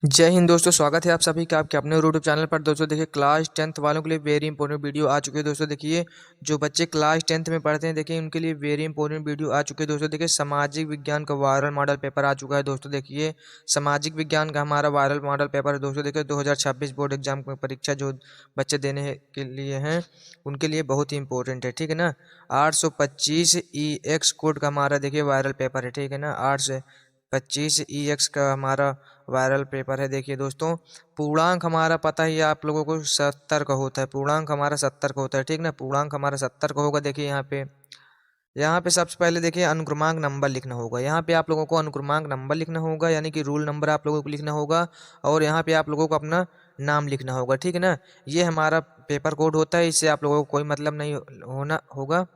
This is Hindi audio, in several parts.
जय हिंद दोस्तों, स्वागत है आप सभी का आपके अपने यूट्यूब चैनल पर। दोस्तों देखिए, क्लास 10th वालों के लिए वेरी इंपॉर्टेंट वीडियो आ चुके हैं। दोस्तों देखिए, जो बच्चे क्लास 10th में पढ़ते हैं, देखिए उनके लिए वेरी इंपॉर्टेंट वीडियो आ चुके हैं। दोस्तों देखिए, सामाजिक विज्ञान का वायरल मॉडल पेपर आ चुका है। दोस्तों देखिए, सामाजिक विज्ञान का हमारा वायरल मॉडल पेपर है। दोस्तों देखिए, 2026 बोर्ड एग्जाम की परीक्षा जो बच्चे देने के लिए हैं, उनके लिए बहुत ही इंपॉर्टेंट है। ठीक है ना। 825 EX कोड का हमारा देखिए वायरल पेपर है। ठीक है ना। 825 EX का हमारा वायरल पेपर है। देखिए दोस्तों, पूर्णांक हमारा पता ही है आप लोगों को 70 का होता है। पूर्णांक हमारा 70 का होता है। ठीक ना। पूर्णांक हमारा 70 का होगा। देखिए यहाँ पे सबसे पहले देखिए अनुक्रमांक नंबर लिखना होगा। यहाँ पे आप लोगों को अनुक्रमांक नंबर लिखना होगा, यानी कि रूल नंबर आप लोगों को लिखना होगा। और यहाँ पे आप लोगों को अपना नाम लिखना होगा। ठीक है ना। ये हमारा पेपर कोड होता है, इससे आप लोगों को कोई मतलब नहीं होना होगा।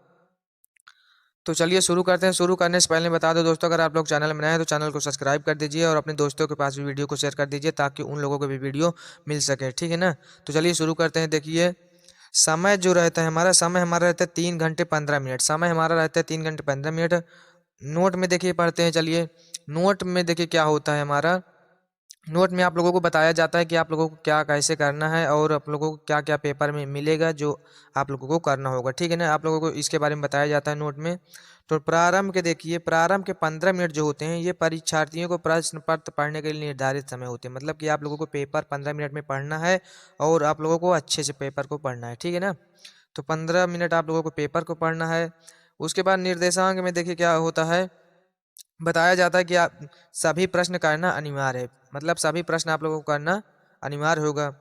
तो चलिए शुरू करते हैं। शुरू करने से पहले बता दो दोस्तों, अगर आप लोग चैनल में नए हैं तो चैनल को सब्सक्राइब कर दीजिए और अपने दोस्तों के पास भी वीडियो को शेयर कर दीजिए, ताकि उन लोगों को भी वीडियो मिल सके। ठीक है ना। तो चलिए शुरू करते हैं। देखिए, समय जो रहता है समय हमारा रहता है 3 घंटे 15 मिनट। समय हमारा रहता है 3 घंटे 15 मिनट। नोट में देखिए पढ़ते हैं। चलिए, नोट में देखिए क्या होता है हमारा। नोट में आप लोगों को बताया जाता है कि आप लोगों को क्या कैसे करना है और आप लोगों को क्या क्या पेपर में मिलेगा जो आप लोगों को करना होगा। ठीक है ना। आप लोगों को इसके बारे में बताया जाता है नोट में। तो प्रारंभ के देखिए, प्रारंभ के 15 मिनट जो होते हैं, ये परीक्षार्थियों को प्रश्न पत्र पढ़ने के लिए निर्धारित समय होते हैं। मतलब कि आप लोगों को पेपर 15 मिनट में पढ़ना है और आप लोगों को अच्छे से पेपर को पढ़ना है। ठीक है ना। तो 15 मिनट आप लोगों को पेपर को पढ़ना है। उसके बाद निर्देशांक में देखिए क्या होता है, बताया जाता है कि आप सभी प्रश्न करना अनिवार्य है। मतलब सभी प्रश्न आप लोगों को करना अनिवार्य होगा।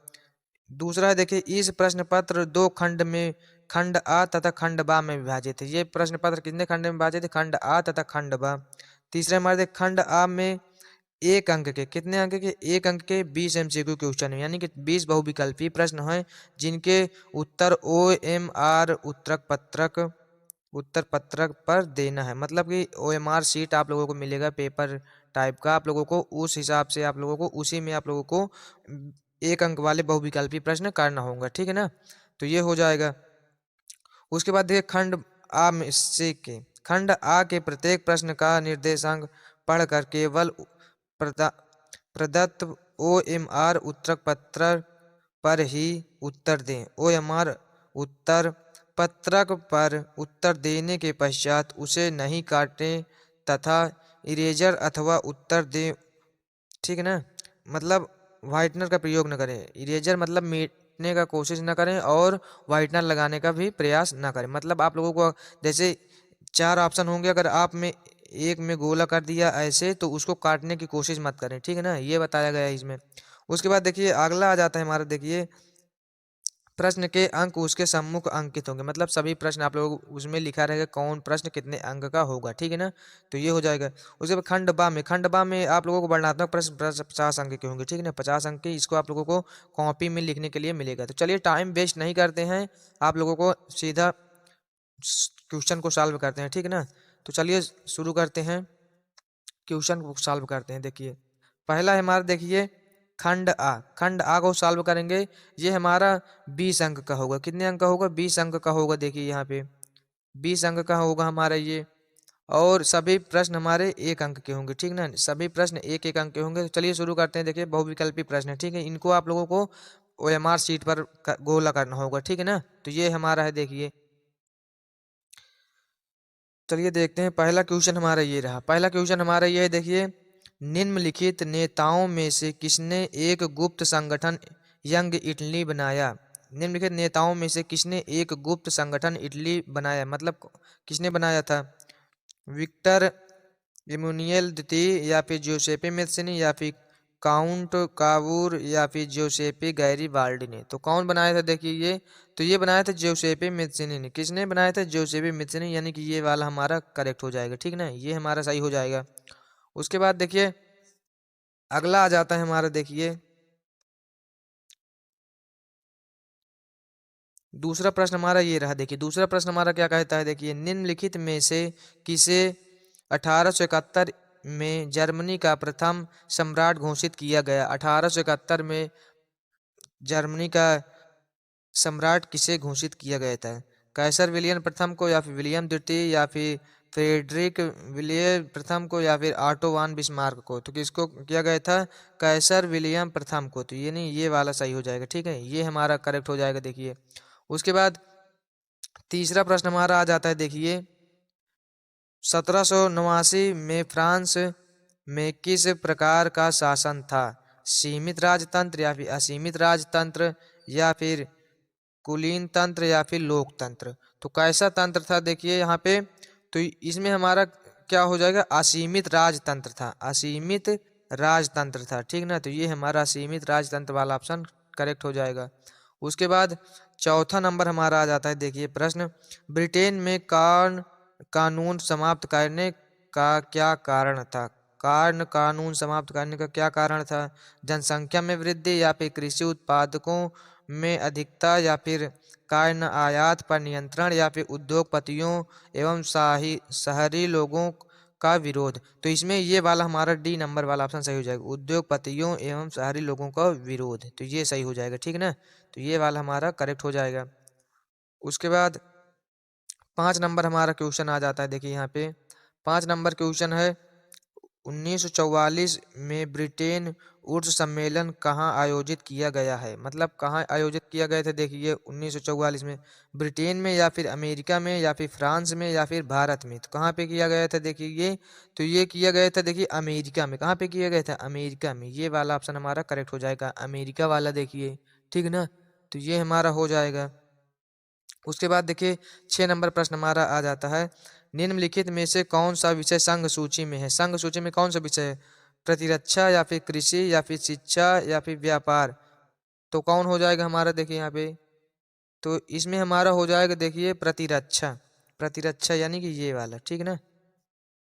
दूसरा है देखिए, इस प्रश्न पत्र दो खंड में, खंड आ तथा खंड बा में विभाजित है। ये प्रश्न पत्र कितने खंड में विभाजित है? खंड आ तथा खंड बा। तीसरा हमारे देखिए, खंड आ में एक अंक के, कितने अंक के? एक अंक के 20 MCQ क्वेश्चन है, यानी कि 20 बहुविकल्पीय प्रश्न हैं, जिनके उत्तर OMR उत्तर पत्रक पर देना है। मतलब कि OMR शीट आप लोगों को मिलेगा पेपर टाइप का। आप लोगों को उस हिसाब से आप लोगों को उसी में आप लोगों को एक अंक वाले बहुविकल्पी प्रश्न करना होगा। ठीक है ना। तो ये हो जाएगा। उसके बाद देखिए, खंड आ के प्रत्येक प्रश्न का निर्देशांक पढ़कर केवल प्रदत्त OMR उत्तर पत्र पर ही उत्तर दें। OMR उत्तर पत्रक पर उत्तर देने के पश्चात उसे नहीं काटें तथा इरेजर अथवा उत्तर दें। ठीक है ना। मतलब व्हाइटनर का प्रयोग न करें। इरेजर मतलब मिटने का कोशिश न करें और व्हाइटनर लगाने का भी प्रयास न करें। मतलब आप लोगों को जैसे 4 ऑप्शन होंगे, अगर आप में एक में गोला कर दिया ऐसे, तो उसको काटने की कोशिश मत करें। ठीक है ना। ये बताया गया है इसमें। उसके बाद देखिए अगला आ जाता है हमारा। देखिए, प्रश्न के अंक उसके सम्मुख अंकित होंगे। मतलब सभी प्रश्न आप लोग उसमें लिखा रहेगा कौन प्रश्न कितने अंक का होगा। ठीक है ना। तो ये हो जाएगा। उसके बाद खंड बा में आप लोगों को वर्णनात्मक प्रश्न 50 अंक के होंगे। ठीक है ना। 50 अंक के, इसको आप लोगों को कॉपी में लिखने के लिए मिलेगा। तो चलिए टाइम वेस्ट नहीं करते हैं, आप लोगों को सीधा क्वेश्चन को सॉल्व करते हैं। ठीक है ना। तो चलिए शुरू करते हैं, क्वेश्चन को सॉल्व करते हैं। देखिए, पहला है हमारा, देखिए खंड आ को सॉल्व करेंगे। ये हमारा 20 अंक का होगा। कितने अंक का होगा? 20 अंक का होगा। देखिए यहाँ पे 20 अंक का होगा हमारा ये। और सभी प्रश्न हमारे 1 अंक के होंगे। ठीक ना। सभी प्रश्न 1-1 अंक के होंगे। तो चलिए शुरू करते हैं। देखिए, बहुविकल्पी प्रश्न है। ठीक है। इनको आप लोगों को OMR शीट पर गोला करना होगा। ठीक है ना। तो ये हमारा है। देखिए, चलिए देखते हैं। पहला क्वेश्चन हमारा ये रहा। पहला क्वेश्चन हमारा ये है। देखिए, निम्नलिखित नेताओं में से किसने एक गुप्त संगठन यंग इटली बनाया? निम्नलिखित नेताओं में से किसने एक गुप्त संगठन इटली बनाया? मतलब किसने बनाया था? विक्टर इमैनुएल द्वितीय, या फिर जोसेपे मेस्सीनी, या फिर काउंट कावूर, या फिर जोसेपे गैरीबाल्डी ने। तो कौन बनाया था? देखिए ये, तो ये बनाया था जोसेपे मेस्सीनी ने। किसने बनाया था? जोसेपे मेस्सीनी, यानी कि ये वाला हमारा करेक्ट हो जाएगा। ठीक ना। ये हमारा सही हो जाएगा। उसके बाद देखिए अगला आ जाता है हमारा। देखिए, दूसरा प्रश्न हमारा ये रहा। देखिए, दूसरा प्रश्न हमारा क्या कहता है? देखिए, निम्नलिखित में से किसे 1871 में जर्मनी का प्रथम सम्राट घोषित किया गया? 1871 में जर्मनी का सम्राट किसे घोषित किया गया था? कैसर विलियम प्रथम को, या फिर विलियम द्वितीय, या फिर फ्रेडरिक विलियम प्रथम को या फिर ऑटो वान बिस्मार्क को? तो किसको किया गया था? कैसर विलियम प्रथम को। तो ये नहीं, ये वाला सही हो जाएगा, ठीक है, ये हमारा करेक्ट हो जाएगा। देखिए उसके बाद तीसरा प्रश्न हमारा आ जाता है, देखिए 1789 में फ्रांस में किस प्रकार का शासन था? सीमित राजतंत्र या फिर असीमित राजतंत्र या फिर कुलीन तंत्र या फिर लोकतंत्र? तो कैसा तंत्र था देखिए यहाँ पे, तो इसमें हमारा क्या हो जाएगा? असीमित राजतंत्र था, असीमित राजतंत्र था, ठीक ना। तो ये हमारा असीमित राजतंत्र वाला ऑप्शन करेक्ट हो जाएगा। उसके बाद चौथा नंबर हमारा आ जाता है, देखिए प्रश्न, ब्रिटेन में कानून समाप्त करने का क्या कारण था? कानून समाप्त करने का क्या कारण था? जनसंख्या में वृद्धि या फिर कृषि उत्पादकों में अधिकता या फिर कारण आयात पर नियंत्रण या फिर उद्योगपतियों एवं शहरी लोगों का विरोध? तो इसमें ये वाला हमारा डी नंबर वाला ऑप्शन सही हो जाएगा, उद्योगपतियों एवं शहरी लोगों का विरोध। तो ये सही हो जाएगा, ठीक ना। तो ये वाला हमारा करेक्ट हो जाएगा। उसके बाद 5 नंबर हमारा क्वेश्चन आ जाता है, देखिए यहाँ पे 5 नंबर क्वेश्चन है, 1944 में ब्रिटेन उर्स सम्मेलन कहाँ आयोजित किया गया है? मतलब कहाँ आयोजित किया गया था? देखिए 1944 में ब्रिटेन में या फिर अमेरिका में या फिर फ्रांस में या फिर भारत में? तो कहाँ पे किया गया था देखिए ये, तो ये किया गया था देखिए अमेरिका में। कहाँ पे किया गया था? अमेरिका में। ये वाला ऑप्शन हमारा करेक्ट हो जाएगा, अमेरिका वाला, देखिए ठीक ना। तो ये हमारा हो जाएगा। उसके बाद देखिए 6 नंबर प्रश्न हमारा आ जाता है, निम्नलिखित में से कौन सा विषय संघ सूची में है? संघ सूची में कौन सा विषय है? प्रतिरक्षा या फिर कृषि या फिर शिक्षा या फिर व्यापार? तो कौन हो जाएगा हमारा? देखिए यहाँ पे, तो इसमें हमारा हो जाएगा देखिए प्रतिरक्षा, प्रतिरक्षा यानी कि ये वाला, ठीक ना,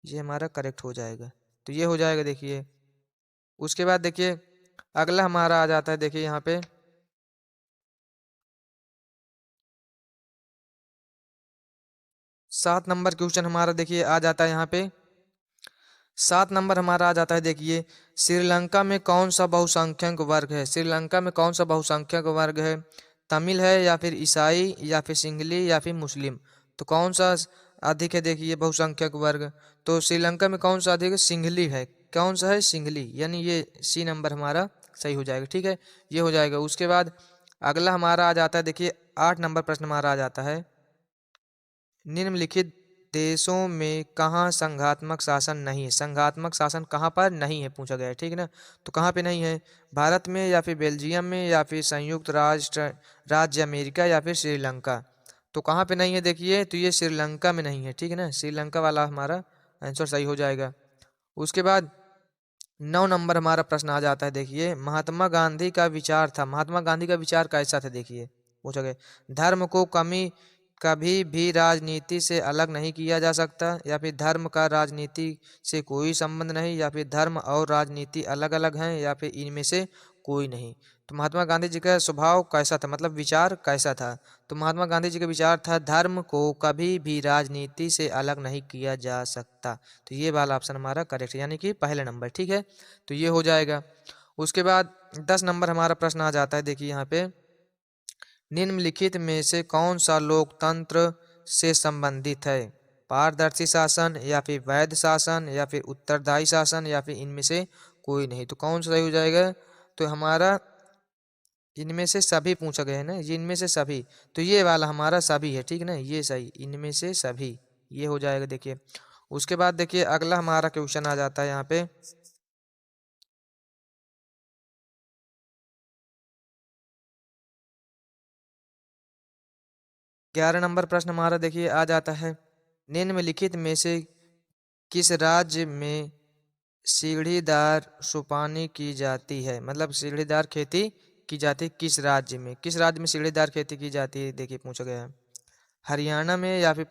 ये हमारा करेक्ट हो जाएगा। तो ये हो जाएगा देखिए। उसके बाद देखिए अगला हमारा आ जाता है, देखिए यहाँ पे 7 नंबर क्वेश्चन हमारा देखिए आ जाता है यहाँ पे। 7 नंबर हमारा आ जाता है, देखिए श्रीलंका में कौन सा बहुसंख्यक वर्ग है? श्रीलंका में कौन सा बहुसंख्यक वर्ग है? तमिल है या फिर ईसाई या फिर सिंगली या फिर मुस्लिम? तो कौन सा अधिक है देखिए बहुसंख्यक वर्ग? तो श्रीलंका में कौन सा अधिक है? सिंगली है। कौन सा है? सिंगली, यानी ये सी नंबर हमारा सही हो जाएगा, ठीक है, ये हो जाएगा। उसके बाद अगला हमारा आ जाता है, देखिए 8 नंबर प्रश्न हमारा आ जाता है, निम्नलिखित देशों में कहाँ संघात्मक शासन नहीं है? संघात्मक शासन कहाँ पर नहीं है पूछा गया है, ठीक ना। तो कहाँ पे नहीं है? भारत में या फिर बेल्जियम में या फिर संयुक्त राज्य अमेरिका या फिर श्रीलंका? तो कहाँ पे नहीं है देखिए, तो ये श्रीलंका में नहीं है, ठीक है ना, श्रीलंका वाला हमारा आंसर सही हो जाएगा। उसके बाद 9 नंबर हमारा प्रश्न आ जाता है, देखिए महात्मा गांधी का विचार था, महात्मा गांधी का विचार कैसा था? देखिए पूछा गया, धर्म को कभी भी राजनीति से अलग नहीं किया जा सकता, या फिर धर्म का राजनीति से कोई संबंध नहीं, या फिर धर्म और राजनीति अलग अलग हैं, या फिर इनमें से कोई नहीं? तो महात्मा गांधी जी का स्वभाव कैसा था, मतलब विचार कैसा था? तो महात्मा गांधी जी का विचार था, धर्म को कभी भी राजनीति से अलग नहीं किया जा सकता। तो ये वाला ऑप्शन हमारा करेक्ट है, यानी कि पहला नंबर, ठीक है, तो ये हो जाएगा। उसके बाद 10 नंबर हमारा प्रश्न आ जाता है, देखिए यहाँ पे निम्नलिखित में से कौन सा लोकतंत्र से संबंधित है? पारदर्शी शासन या फिर वैध शासन या फिर उत्तरदायी शासन या फिर इनमें से कोई नहीं? तो कौन सा सही हो जाएगा? तो हमारा इनमें से सभी पूछा गया है ना, ये इनमें से सभी, तो ये वाला हमारा सभी है, ठीक ना, ये सही, इनमें से सभी, ये हो जाएगा। देखिए उसके बाद देखिए अगला हमारा क्वेश्चन आ जाता है यहाँ पे, 11 नंबर प्रश्न हमारा देखिए आ जाता है, निम्नलिखित में से किस राज्य में सीढ़ीदार सुपानी की जाती है? मतलब सीढ़ीदार खेती की जाती है किस राज्य में? किस राज्य में सीढ़ीदार खेती की जाती है? देखिए पूछा गया है, हरियाणा में या फिर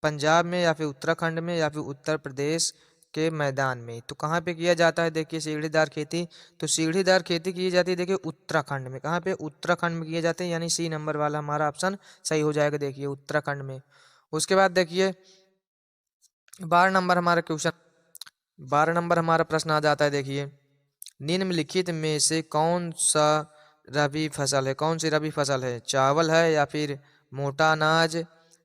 पंजाब में या फिर उत्तराखंड में या फिर उत्तर प्रदेश के मैदान में? तो कहाँ पे किया जाता है देखिए सीढ़ीदार खेती? तो सीढ़ीदार खेती की जाती है देखिए उत्तराखंड में। कहाँ पे? उत्तराखंड में किए जाते हैं, यानी सी नंबर वाला हमारा ऑप्शन सही हो जाएगा, देखिए उत्तराखंड में। उसके बाद देखिए 12 नंबर हमारा क्वेश्चन, 12 नंबर हमारा प्रश्न आ जाता है, देखिए निम्नलिखित में से कौन सा रबी फसल है? कौन सी रबी फसल है? चावल है या फिर मोटा अनाज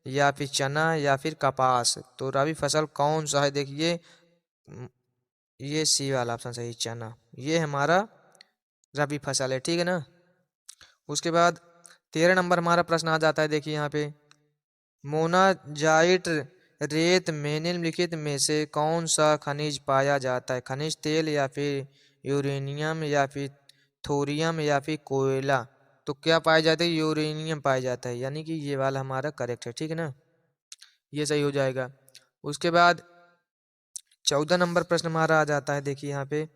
या फिर चना या फिर कपास। तो रबी फसल कौन सा है देखिए, ये सी वाला ऑप्शन सही, चना, ये हमारा रबी फसल है, ठीक है ना। उसके बाद 13 नंबर हमारा प्रश्न आ जाता है देखिए यहाँ पे, मोनाजाइट रेत में निम्नलिखित में से कौन सा खनिज पाया जाता है? खनिज तेल या फिर यूरेनियम या फिर थोरियम या फिर कोयला। तो क्या पाया जाता है? यूरेनियम पाया जाता है, यानी कि ये वाला हमारा करेक्ट है, ठीक है ना, ये सही हो जाएगा। उसके बाद 14 नंबर प्रश्न हमारा आ जाता है देखिए यहाँ पे,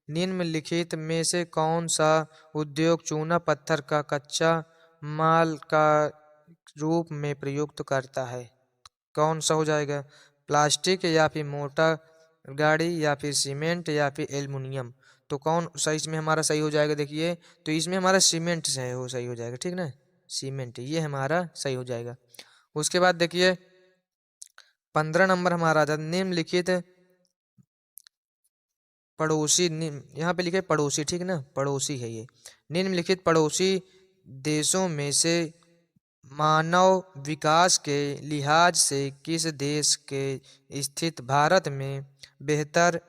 निम्नलिखित में से कौन सा उद्योग चूना पत्थर का कच्चा माल का रूप में प्रयुक्त करता है? कौन सा हो जाएगा? प्लास्टिक या फिर मोटर गाड़ी या फिर सीमेंट या फिर एल्युमिनियम। तो कौन सा इसमें हमारा सही हो जाएगा देखिए, तो इसमें हमारा सीमेंट से है, वो सही हो जाएगा, ठीक ना, सीमेंट, ये हमारा सही हो जाएगा। उसके बाद देखिए 15 नंबर हमारा आता है, निम्नलिखित पड़ोसी, यहाँ पे लिखे पड़ोसी, ठीक ना, पड़ोसी है ये, निम्नलिखित पड़ोसी देशों में से मानव विकास के लिहाज से किस देश के स्थित भारत में बेहतर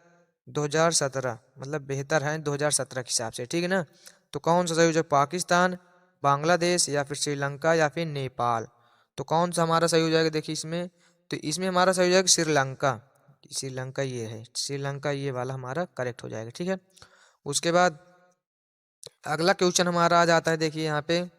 2017, मतलब बेहतर है 2017 के हिसाब से, ठीक है ना। तो कौन सा सही हो जाएगा? पाकिस्तान, बांग्लादेश या फिर श्रीलंका या फिर नेपाल। तो कौन सा हमारा सही हो जाएगा देखिए इसमें, तो इसमें हमारा सही हो जाएगा श्रीलंका, श्रीलंका ये है, श्रीलंका ये वाला हमारा करेक्ट हो जाएगा, ठीक है। उसके बाद अगला क्वेश्चन हमारा आ जाता है देखिए यहाँ पे,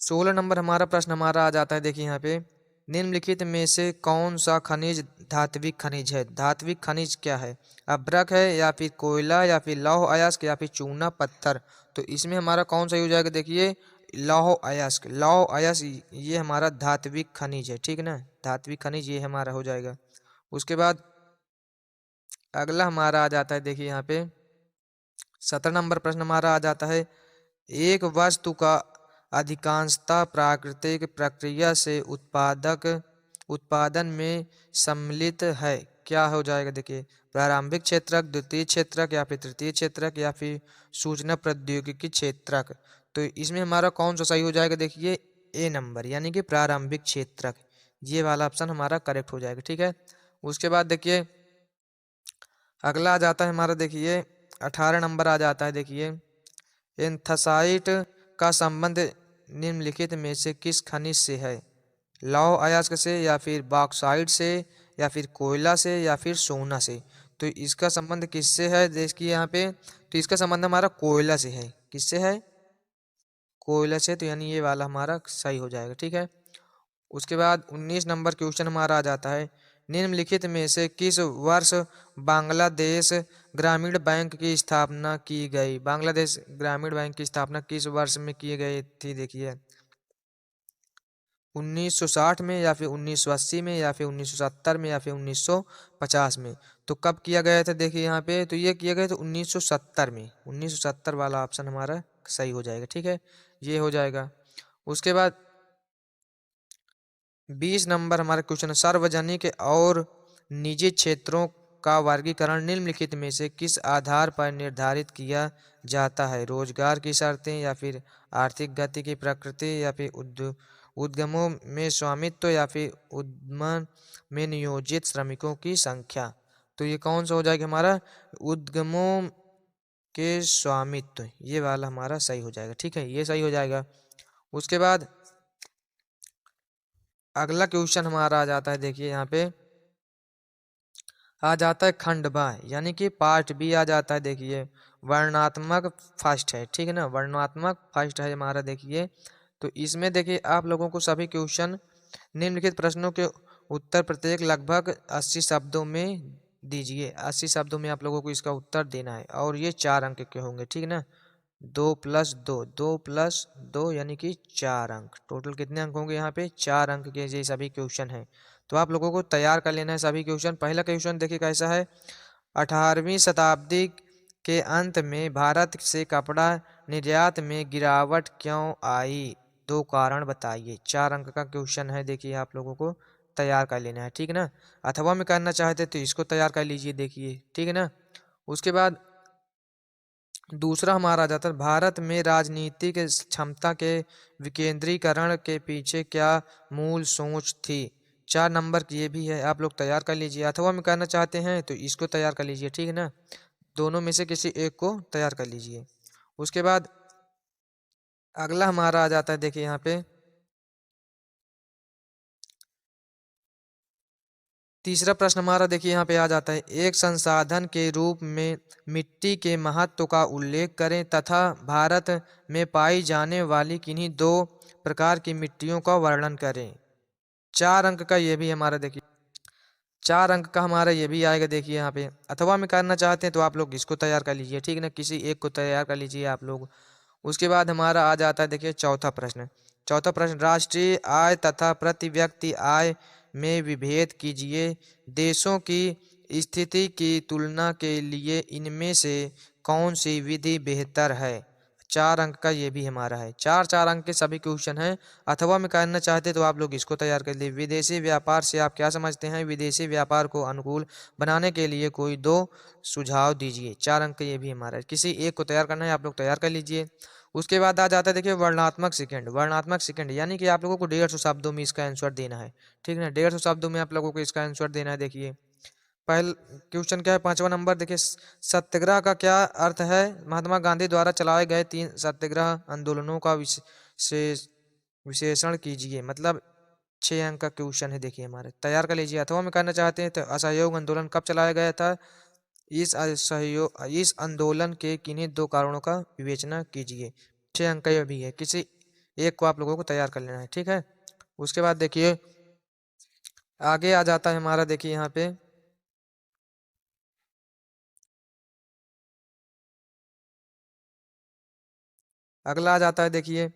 16 नंबर हमारा प्रश्न हमारा आ जाता है देखिए यहाँ पे, निम्नलिखित में से कौन सा खनिज धात्विक खनिज है? धात्विक खनिज क्या है? अभ्रक है या फिर कोयला या फिर लौह अयस्क या फिर चूना पत्थर। तो इसमें हमारा कौन सा हो जाएगा देखिए, लौह अयस्क, लौह अयस्क ये हमारा धात्विक खनिज है, ठीक ना, धात्विक खनिज ये हमारा हो जाएगा। उसके बाद अगला हमारा आ जाता है देखिए यहाँ पे 17 नंबर प्रश्न हमारा आ जाता है, एक वस्तु का अधिकांशतः प्राकृतिक प्रक्रिया से उत्पादन में सम्मिलित है, क्या हो जाएगा देखिए, प्रारंभिक क्षेत्रक, द्वितीय क्षेत्रक या फिर तृतीय क्षेत्रक या फिर सूचना प्रौद्योगिकी क्षेत्रक। तो इसमें हमारा कौन सा सही हो जाएगा देखिए, ए नंबर, यानी कि प्रारंभिक क्षेत्रक, ये वाला ऑप्शन हमारा करेक्ट हो जाएगा, ठीक है। उसके बाद देखिए अगला आ जाता है हमारा देखिए 18 नंबर आ जाता है देखिए, एंथसाइट का संबंध निम्नलिखित में से किस खनिज से है? लौह अयस्क से या फिर बॉक्साइट से या फिर कोयला से या फिर सोना से। तो इसका संबंध किससे है देखिए यहाँ पे, तो इसका संबंध हमारा कोयला से है, किससे है? कोयला से, तो यानी ये वाला हमारा सही हो जाएगा, ठीक है। उसके बाद 19 नंबर क्वेश्चन हमारा आ जाता है, निम्नलिखित में से किस वर्ष बांग्लादेश ग्रामीण बैंक की स्थापना की गई? बांग्लादेश ग्रामीण बैंक की स्थापना किस वर्ष में की गई थी देखिए, 1960 में या फिर 1980 में या फिर 1970 में या फिर 1950 में। तो कब किया गया था देखिए यहाँ पे, तो ये किया गया था 1970 में, 1970 वाला ऑप्शन हमारा सही हो जाएगा, ठीक है, ये हो जाएगा। उसके बाद 20 नंबर हमारा क्वेश्चन है, सार्वजनिक और निजी क्षेत्रों का वर्गीकरण निम्नलिखित में से किस आधार पर निर्धारित किया जाता है? रोजगार की शर्तें या फिर आर्थिक गति की प्रकृति या फिर उद्यमों में स्वामित्व या फिर उद्यम में नियोजित श्रमिकों की संख्या। तो ये कौन सा हो जाएगा हमारा, उद्यमों के स्वामित्व, ये वाला हमारा सही हो जाएगा, ठीक है, ये सही हो जाएगा। उसके बाद अगला क्वेश्चन हमारा आ जाता है देखिए यहाँ पे, आ जाता है खंड बा, यानी कि पार्ट बी आ जाता है देखिए, वर्णनात्मक फर्स्ट है, ठीक है ना, वर्णनात्मक फर्स्ट है हमारा देखिए। तो इसमें देखिए आप लोगों को सभी क्वेश्चन निम्नलिखित प्रश्नों के उत्तर प्रत्येक लगभग 80 शब्दों में दीजिए, 80 शब्दों में आप लोगों को इसका उत्तर देना है, और ये 4 अंक के होंगे, ठीक है ना, 2+2, 2+2 यानी कि 4 अंक, टोटल कितने अंक होंगे यहाँ पे, 4 अंक के ये सभी क्वेश्चन हैं। तो आप लोगों को तैयार कर लेना है सभी क्वेश्चन। पहला क्वेश्चन देखिए कैसा है, 18वीं शताब्दी के अंत में भारत से कपड़ा निर्यात में गिरावट क्यों आई? 2 कारण बताइए। 4 अंक का क्वेश्चन है देखिए, आप लोगों को तैयार कर लेना है, ठीक है ना, अथवा में करना चाहते तो इसको तैयार कर लीजिए देखिए, ठीक है ना। उसके बाद दूसरा हमारा आ जाता है भारत में राजनीतिक क्षमता के विकेंद्रीकरण के पीछे क्या मूल सोच थी। 4 नंबर की ये भी है, आप लोग तैयार कर लीजिए, अथवा में करना चाहते हैं तो इसको तैयार कर लीजिए, ठीक है ना। दोनों में से किसी एक को तैयार कर लीजिए। उसके बाद अगला हमारा आ जाता है, देखिए यहाँ पे तीसरा प्रश्न हमारा देखिए यहाँ पे आ जाता है, एक संसाधन के रूप में मिट्टी के महत्व का उल्लेख करें तथा भारत में पाई जाने वाली किन्हीं दो प्रकार की मिट्टियों का वर्णन करें। 4 अंक का ये भी हमारा देखिए, 4 अंक का हमारा ये भी आएगा, देखिए यहाँ पे अथवा में करना चाहते हैं तो आप लोग इसको तैयार कर लीजिए, ठीक है ना, किसी एक को तैयार कर लीजिए आप लोग। उसके बाद हमारा आ जाता है देखिए चौथा प्रश्न। चौथा प्रश्न, राष्ट्रीय आय तथा प्रति व्यक्ति आय में विभेद कीजिए। देशों की स्थिति की तुलना के लिए इनमें से कौन सी विधि बेहतर है। 4 अंक का ये भी हमारा है, 4 4 अंक के सभी क्वेश्चन हैं। अथवा में करना चाहते तो आप लोग इसको तैयार कर लीजिए। विदेशी व्यापार से आप क्या समझते हैं, विदेशी व्यापार को अनुकूल बनाने के लिए कोई दो सुझाव दीजिए। 4 अंक ये भी हमारा है, किसी एक को तैयार करना है, आप लोग तैयार कर लीजिए। उसके बाद आ जाता है देखिए वर्णात्मक सेकंड। वर्णात्मक सेकंड यानी कि आप लोगों को 150 शब्दों में इसका आंसर देना है, ठीक है ना, 150 शब्दों में आप लोगों को इसका आंसर देना है। देखिए पहला क्वेश्चन क्या है, 5वां नंबर देखिए, सत्याग्रह का क्या अर्थ है। महात्मा गांधी द्वारा चलाए गए 3 सत्याग्रह आंदोलनों का विशेषण कीजिए। मतलब 6 अंक का क्वेश्चन है, देखिए हमारे तैयार कर लीजिए। अथवा में करना चाहते हैं तो असहयोग आंदोलन कब चलाया गया था, इस आंदोलन के किन्हीं दो कारणों का विवेचना कीजिए। 6 अंक का यह भी है, किसी एक को आप लोगों को तैयार कर लेना है, ठीक है। उसके बाद देखिए आगे आ जाता है हमारा, देखिए यहाँ पे अगला आ जाता है, देखिए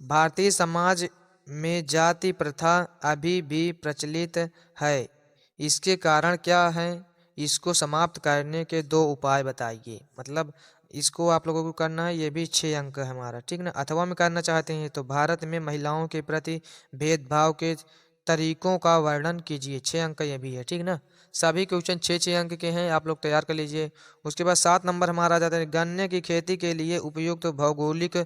भारतीय समाज में जाति प्रथा अभी भी प्रचलित है, इसके कारण क्या है, इसको समाप्त करने के दो उपाय बताइए। मतलब इसको आप लोगों को करना है, ये भी 6 अंक है हमारा, ठीक ना। अथवा में करना चाहते हैं तो भारत में महिलाओं के प्रति भेदभाव के तरीकों का वर्णन कीजिए। 6 अंक का ये भी है, ठीक ना। सभी क्वेश्चन 6 6 अंक के हैं, आप लोग तैयार कर लीजिए। उसके बाद 7 नंबर हमारा आ जाता है, गन्ने की खेती के लिए उपयुक्त भौगोलिक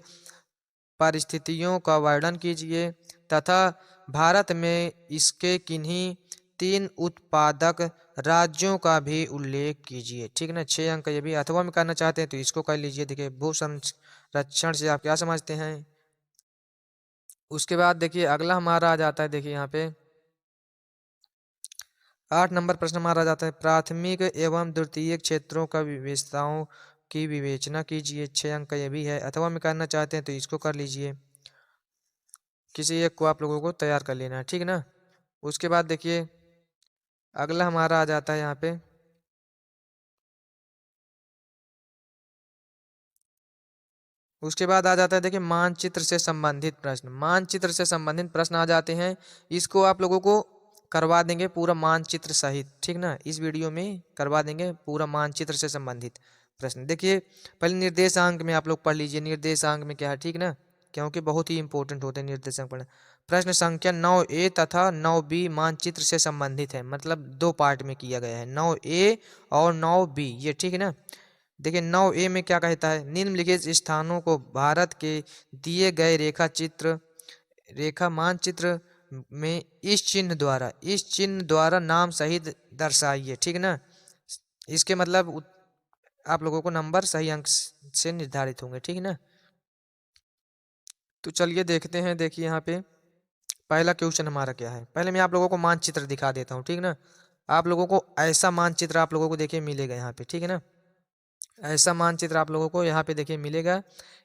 परिस्थितियों का वर्णन कीजिए तथा भारत में इसके किन्हीं 3 उत्पादक राज्यों का भी उल्लेख कीजिए, ठीक ना। 6 अंक ये भी, अथवा में करना चाहते हैं तो इसको कर लीजिए। देखिए भू संरक्षण से आप क्या समझते हैं। उसके बाद देखिए अगला हमारा आ जाता है, देखिए यहाँ पे 8 नंबर प्रश्न हमारा आ जाता है, प्राथमिक एवं द्वितीयक क्षेत्रों का विशेषताओं की विवेचना कीजिए। 6 अंक का ये भी है, अथवा में करना चाहते हैं तो इसको कर लीजिए, किसी एक को आप लोगों को तैयार कर लेना है, ठीक है ना। उसके बाद देखिए अगला हमारा आ जाता है यहाँ पे उसके बाद आ जाता है, देखिए मानचित्र से संबंधित प्रश्न। मानचित्र से संबंधित प्रश्न आ जाते हैं, इसको आप लोगों को करवा देंगे पूरा मानचित्र सहित, ठीक ना, इस वीडियो में करवा देंगे पूरा मानचित्र से संबंधित प्रश्न। देखिए पहले निर्देशांक में आप लोग पढ़ लीजिए, निर्देशांक में क्या है, ठीक ना, क्योंकि बहुत ही इंपॉर्टेंट होते हैं निर्देशांक पढ़ना। प्रश्न संख्या 9A तथा 9B मानचित्र से संबंधित है, मतलब 2 पार्ट में किया गया है, 9A और 9B, ये ठीक है ना। देखिए 9A में क्या कहता है, निम्नलिखित स्थानों को भारत के दिए गए रेखा मानचित्र में इस चिन्ह द्वारा नाम सहित दर्शाइए, ठीक है ना। इसके मतलब आप लोगों को नंबर सही अंक से निर्धारित होंगे, ठीक है ना। तो चलिए देखते हैं, देखिए यहाँ पे पहला क्वेश्चन हमारा क्या है। पहले मैं आप लोगों को मानचित्र दिखा देता हूँ, ठीक ना। आप लोगों को ऐसा मानचित्र आप लोगों को देखिए मिलेगा यहाँ पे, ठीक है ना। ऐसा मानचित्र आप लोगों को यहाँ पे देखिए मिलेगा।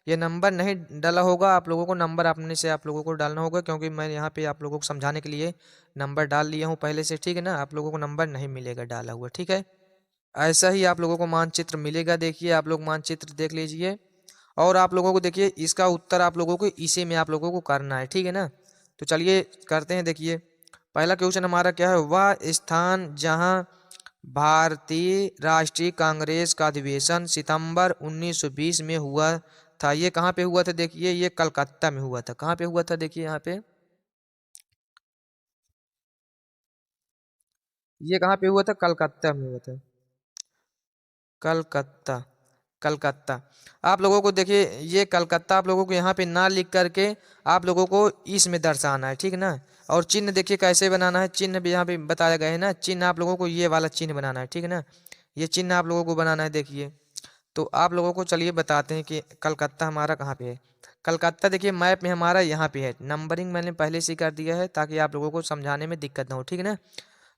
ये नंबर नहीं डाला होगा, आप लोगों को नंबर अपने से आप लोगों को डालना होगा, क्योंकि मैं यहाँ पे आप लोगों को समझाने के लिए नंबर डाल लिया हूँ पहले से, ठीक है ना। आप लोगों को नंबर नहीं मिलेगा डाला हुआ, ठीक है। ऐसा ही आप लोगों को मानचित्र मिलेगा, देखिए आप लोग मानचित्र देख लीजिए। और आप लोगों को देखिए इसका उत्तर आप लोगों को इसी में आप लोगों को करना है, ठीक है ना। तो चलिए करते हैं। देखिए पहला क्वेश्चन हमारा क्या है, वह स्थान जहां भारतीय राष्ट्रीय कांग्रेस का अधिवेशन सितंबर 1920 में हुआ था, ये कहाँ पे हुआ था। देखिए ये कलकत्ता में हुआ था। कहाँ पे हुआ था, देखिए यहाँ पे ये कहाँ पे हुआ था, कलकत्ता में हुआ था, कलकत्ता। कलकत्ता। आप लोगों को देखिए ये कलकत्ता आप लोगों को यहाँ पे ना लिख करके आप लोगों को इसमें दर्शाना है, ठीक ना। और चिन्ह देखिए कैसे बनाना है, चिन्ह भी यहाँ पे बताया गया है ना। चिन्ह आप लोगों को ये वाला चिन्ह बनाना है, ठीक है ना। ये चिन्ह आप लोगों को बनाना है। देखिए तो आप लोगों को चलिए बताते हैं कि कलकत्ता हमारा कहाँ पे है। कलकत्ता देखिए मैप में हमारा यहाँ पे है। नंबरिंग मैंने पहले से ही कर दिया है ताकि आप लोगों को समझाने में दिक्कत ना हो, ठीक है ना।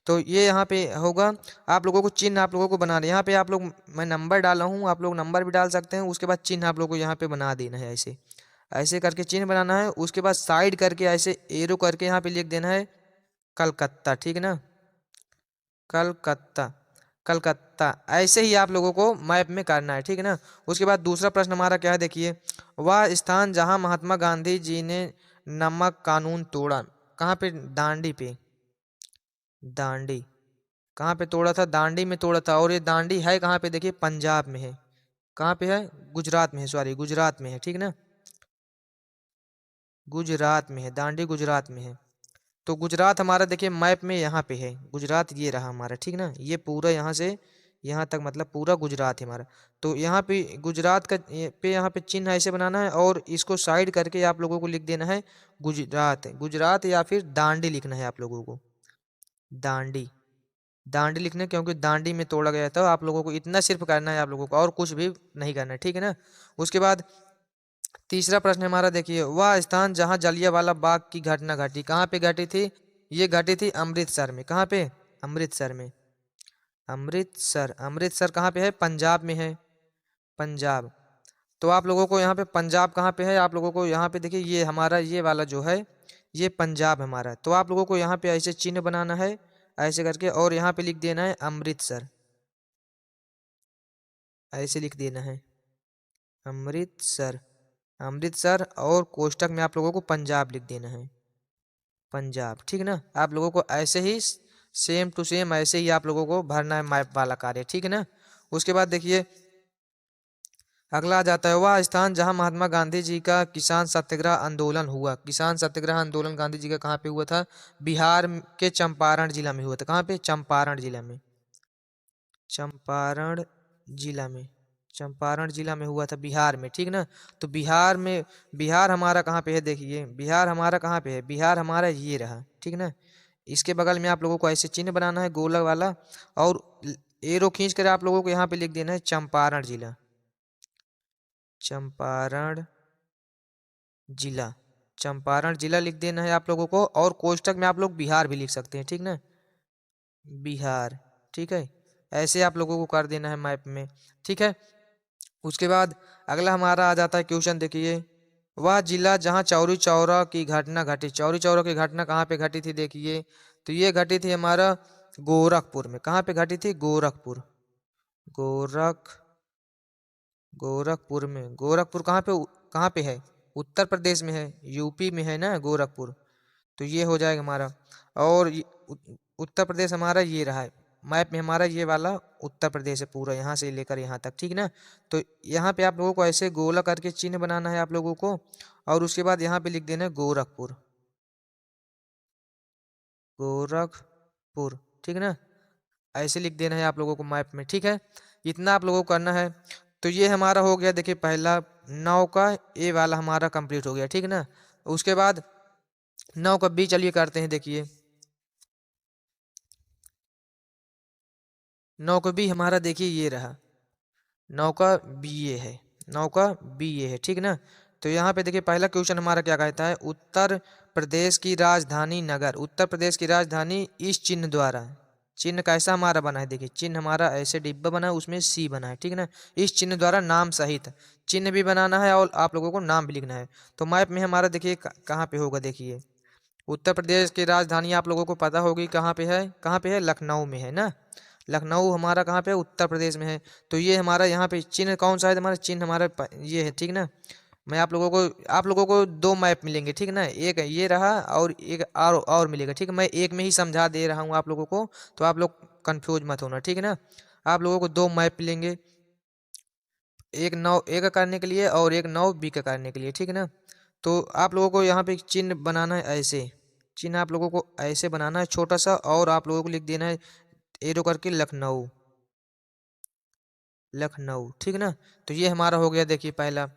तो ये यहाँ पे होगा। आप लोगों को चिन्ह आप लोगों को बनाना है। यहाँ पे आप लोग, मैं नंबर डाला हूँ, आप लोग नंबर भी डाल सकते हैं। उसके बाद चिन्ह आप लोगों को यहाँ पे बना देना है। ऐसे ऐसे करके चिन्ह बनाना है। उसके बाद साइड करके ऐसे एरो करके यहाँ पे लिख देना है कलकत्ता, ठीक है ना। कलकत्ता, कलकत्ता ऐसे ही आप लोगों को मैप में करना है, ठीक है ना। उसके बाद दूसरा प्रश्न हमारा क्या है, देखिए वह स्थान जहां महात्मा गांधी जी ने नमक कानून तोड़ा, कहाँ पे? दांडी पे। दांडी कहाँ पे तोड़ा था? दांडी में तोड़ा था। और ये दांडी है कहाँ पे? देखिए पंजाब में है। कहाँ पे है? गुजरात में है, सॉरी गुजरात में है, ठीक ना। गुजरात में है दांडी, गुजरात में है। तो गुजरात हमारा देखिए मैप में यहाँ पे है। गुजरात ये रहा हमारा, ठीक ना। ये पूरा यहाँ से यहाँ तक मतलब पूरा गुजरात है हमारा। तो यहाँ पे गुजरात का पे यहाँ पे चिन्ह ऐसे बनाना है और इसको साइड करके आप लोगों को लिख देना है गुजरात। गुजरात या फिर दांडी लिखना है आप लोगों को। दांडी, दांडी लिखना है क्योंकि दांडी में तोड़ा गया था। आप लोगों को इतना सिर्फ करना है आप लोगों को, और कुछ भी नहीं करना है, ठीक है ना। उसके बाद तीसरा प्रश्न हमारा देखिए वह स्थान जहां जलियांवाला बाग की घटना घटी, कहाँ पे घटी थी? ये घटी थी अमृतसर में। कहाँ पे? अमृतसर में। अमृतसर, अमृतसर कहाँ पे है? पंजाब में है। पंजाब। तो आप लोगों को यहाँ पे पंजाब कहाँ पे है? आप लोगों को यहाँ पे देखिए ये हमारा ये वाला जो है ये पंजाब हमारा। तो आप लोगों को यहाँ पे ऐसे चिन्ह बनाना है ऐसे करके, और यहाँ पे लिख देना है अमृतसर। ऐसे लिख देना है अमृतसर, अमृतसर, और कोष्टक में आप लोगों को पंजाब लिख देना है। पंजाब, ठीक ना। आप लोगों को ऐसे ही सेम टू सेम ऐसे ही आप लोगों को भरना है मैप वाला कार्य, ठीक है ना। उसके बाद देखिए अगला आ जाता है वह स्थान जहां महात्मा गांधी जी का किसान सत्याग्रह आंदोलन हुआ। किसान सत्याग्रह आंदोलन गांधी जी का कहाँ पे हुआ था? बिहार के चंपारण जिला में हुआ था। कहाँ पे? चंपारण जिला में। चंपारण जिला में, चंपारण जिला में हुआ था बिहार में, ठीक ना। तो बिहार में, बिहार हमारा कहाँ पे है? देखिए बिहार हमारा कहाँ पे है? बिहार हमारा ये रहा, ठीक ना। इसके बगल में आप लोगों को ऐसे चिन्ह बनाना है गोला वाला, और एरो खींच कर आप लोगों को यहाँ पे लिख देना है चंपारण जिला। चंपारण जिला, चंपारण जिला लिख देना है आप लोगों को। और कोष्टक में आप लोग बिहार भी लिख सकते हैं, ठीक ना। बिहार, ठीक है। ऐसे आप लोगों को कर देना है मैप में, ठीक है। उसके बाद अगला हमारा आ जाता है क्वेश्चन, देखिए वह जिला जहां चौरी चौरा की घटना घटी। चौरी चौरा की घटना कहाँ पे घटी थी? देखिए तो ये घटी थी हमारा गोरखपुर में। कहाँ पे घटी थी? गोरखपुर। गोरखपुर में। गोरखपुर कहाँ पे है? उत्तर प्रदेश में है, यूपी में है ना गोरखपुर। तो ये हो जाएगा हमारा। और उत्तर प्रदेश हमारा ये रहा है मैप में हमारा, ये वाला उत्तर प्रदेश है पूरा यहाँ से लेकर यहाँ तक, ठीक ना। तो यहाँ पे आप लोगों को ऐसे गोला करके चिन्ह बनाना है आप लोगों को, और उसके बाद यहाँ पे लिख देना है गोरखपुर। गोरखपुर, ठीक है ना। ऐसे लिख देना है आप लोगों को मैप में, ठीक है। इतना आप लोगों को करना है। तो ये हमारा हो गया देखिए पहला 9 का ए वाला हमारा कंप्लीट हो गया, ठीक है ना। उसके बाद 9 का बी चलिए करते हैं। देखिए 9 का बी हमारा देखिए ये रहा। 9 का बी ये है। 9 का बी ये है, ठीक ना। तो यहाँ पे देखिए पहला क्वेश्चन हमारा क्या कहता है? उत्तर प्रदेश की राजधानी नगर, उत्तर प्रदेश की राजधानी इस चिन्ह द्वारा। चिन्ह कैसा हमारा बना है? देखिए चिन्ह हमारा ऐसे डिब्बा बना है, उसमें सी बना है, ठीक ना। इस चिन्ह द्वारा नाम सहित चिन्ह भी बनाना है और आप लोगों को नाम भी लिखना है। तो मैप में हमारा देखिए कहाँ पे होगा? देखिए उत्तर प्रदेश की राजधानी आप लोगों को पता होगी कहाँ पे है? कहाँ पे है? लखनऊ में है ना। लखनऊ हमारा कहाँ पे है? उत्तर प्रदेश में है। तो ये हमारा यहाँ पे चिन्ह कौन सा है? हमारा चिन्ह हमारा ये है, ठीक ना। मैं आप लोगों को दो मैप मिलेंगे, ठीक ना। एक ये रहा और एक और मिलेगा, ठीक है। मैं एक में ही समझा दे रहा हूँ आप लोगों को, तो आप लोग कंफ्यूज मत होना, ठीक है ना। आप लोगों को दो मैप मिलेंगे, एक 9 ए का करने के लिए और एक 9 बी का करने के लिए, ठीक है ना। तो आप लोगों को यहाँ पे एक चिन्ह बनाना है ऐसे। चिन्ह आप लोगों को ऐसे बनाना है छोटा सा, और आप लोगों को लिख देना है एरो करके लखनऊ। लखनऊ, ठीक ना। तो ये हमारा हो गया देखिए पहला।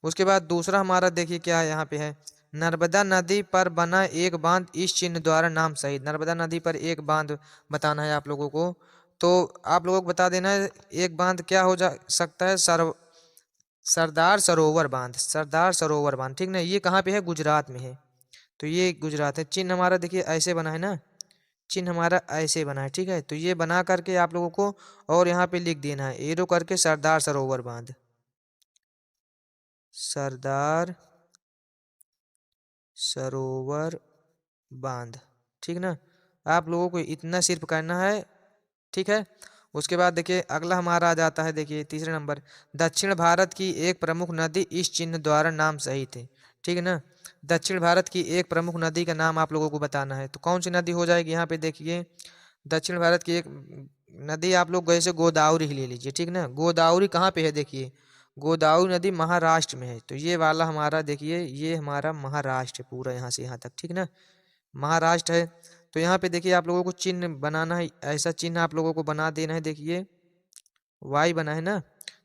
उसके बाद दूसरा हमारा देखिए क्या है यहाँ पे है, नर्मदा नदी पर बना एक बांध इस चिन्ह द्वारा नाम सहित। नर्मदा नदी पर एक बांध बताना है आप लोगों को। तो आप लोगों को बता देना है एक बांध क्या हो जा सकता है, सरदार सरोवर बांध, सरदार सरोवर बांध, ठीक ना। ये कहाँ पे है, गुजरात में है। तो ये गुजरात है। चिन्ह हमारा देखिए ऐसे बना है ना, चिन्ह हमारा ऐसे बना है, ठीक है। तो ये बना करके आप लोगों को और यहाँ पे लिख देना है एरो करके सरदार सरोवर बांध, सरदार सरोवर बांध, ठीक ना। आप लोगों को इतना सिर्फ करना है, ठीक है। उसके बाद देखिए अगला हमारा आ जाता है, देखिए तीसरे नंबर, दक्षिण भारत की एक प्रमुख नदी इस चिन्ह द्वारा नाम सहित है, ठीक है ना। दक्षिण भारत की एक प्रमुख नदी का नाम आप लोगों को बताना है। तो कौन सी नदी हो जाएगी यहाँ पे देखिए, दक्षिण भारत की एक नदी आप लोग जैसे गोदावरी ही ले लीजिए, ठीक ना। गोदावरी कहाँ पे है देखिए, गोदावरी नदी महाराष्ट्र में है। तो ये वाला हमारा देखिए ये हमारा महाराष्ट्र है पूरा यहाँ से यहाँ तक, ठीक ना, महाराष्ट्र है। तो यहाँ पे देखिए आप लोगों को चिन्ह बनाना है, ऐसा चिन्ह आप लोगों को बना देना है। देखिए वाई बना है ना,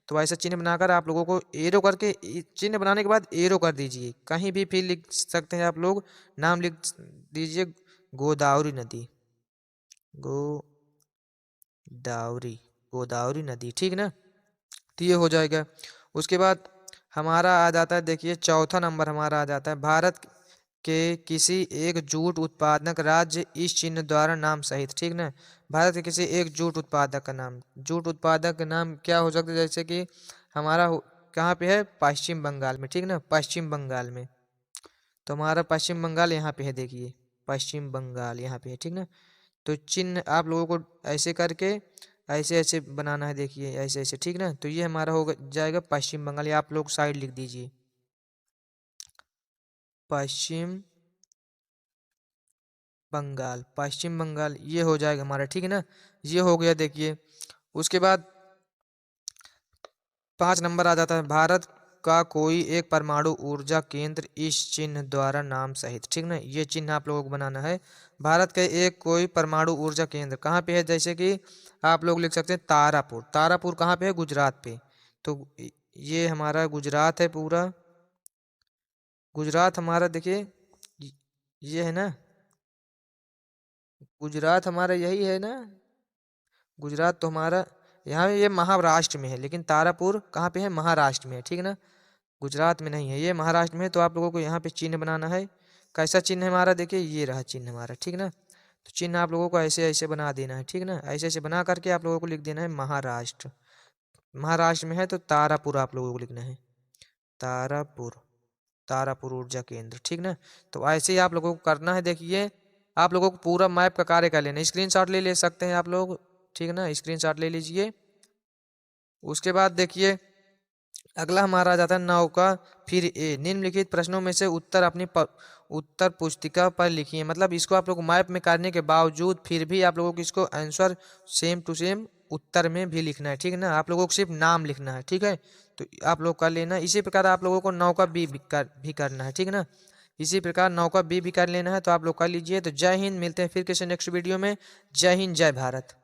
तो ऐसा चिन्ह बनाकर आप लोगों को एरो करके, चिन्ह बनाने के बाद एरो कर दीजिए। कहीं भी फिर लिख सकते हैं आप लोग, नाम लिख दीजिए गोदावरी नदी, गोदावरी, गोदावरी नदी, ठीक ना। तो ये हो जाएगा। उसके बाद हमारा आ जाता है देखिए चौथा नंबर हमारा आ जाता है, भारत के किसी एक जूट उत्पादक राज्य इस चिन्ह द्वारा नाम सहित, ठीक ना। भारत के किसी एक जूट उत्पादक का नाम, जूट उत्पादक का नाम क्या हो सकता है, जैसे कि हमारा कहाँ पे है, पश्चिम बंगाल में, ठीक ना, पश्चिम बंगाल में। तो हमारा पश्चिम बंगाल यहाँ पे है देखिए, पश्चिम बंगाल यहाँ पे है, ठीक ना। तो चिन्ह आप लोगों को ऐसे करके ऐसे ऐसे बनाना है देखिए, ऐसे ऐसे, ठीक ना। तो ये हमारा हो जाएगा पश्चिम बंगाल, ये आप लोग साइड लिख दीजिए, पश्चिम बंगाल, पश्चिम बंगाल, ये हो जाएगा हमारा, ठीक है ना। ये हो गया देखिए। उसके बाद 5 नंबर आ जाता है, भारत का कोई एक परमाणु ऊर्जा केंद्र इस चिन्ह द्वारा नाम सहित, ठीक ना। ये चिन्ह आप लोगों को बनाना है, भारत का एक कोई परमाणु ऊर्जा केंद्र कहाँ पे है, जैसे कि आप लोग लिख सकते हैं तारापुर, तारापुर कहाँ पे है, गुजरात पे। तो ये हमारा गुजरात है पूरा, गुजरात हमारा देखिए ये है ना, गुजरात हमारा यही है ना, गुजरात तो हमारा यहाँ ये महाराष्ट्र में है, लेकिन तारापुर कहाँ पे है, महाराष्ट्र में है, ठीक है ना, गुजरात में नहीं है, ये महाराष्ट्र में है। तो आप लोगों को यहाँ पे चिन्ह बनाना है, कैसा चिन्ह है हमारा देखिए, ये रहा चिन्ह हमारा, ठीक ना। तो चिन्ह आप लोगों को ऐसे ऐसे बना देना है, ठीक ना, ऐसे ऐसे बना करके आप लोगों को लिख देना है महाराष्ट्र, महाराष्ट्र में है तो तारापुर आप लोगों को लिखना है, तारापुर, तारापुर ऊर्जा केंद्र, ठीक ना। तो ऐसे ही आप लोगों को करना है। देखिए आप लोगों को पूरा मैप का कार्य कर लेना, स्क्रीनशॉट ले सकते हैं आप लोग, ठीक ना, स्क्रीनशॉट ले लीजिए। उसके बाद देखिए अगला हमारा आ जाता है नौका फिर ए, निम्नलिखित प्रश्नों में से उत्तर अपनी उत्तर पुस्तिका पर लिखिए। मतलब इसको आप लोग मैप में करने के बावजूद फिर भी आप लोगों को इसको आंसर सेम टू सेम उत्तर में भी लिखना है, ठीक है ना। आप लोगों को सिर्फ नाम लिखना है, ठीक है। तो आप लोग कर लेना। इसी प्रकार आप लोगों को नौका बी भी करना है, ठीक है ना। इसी प्रकार नौका बी भी कर लेना है। तो आप लोग कर लीजिए। तो जय हिंद, मिलते हैं फिर किसी नेक्स्ट वीडियो में। जय हिंद, जय भारत।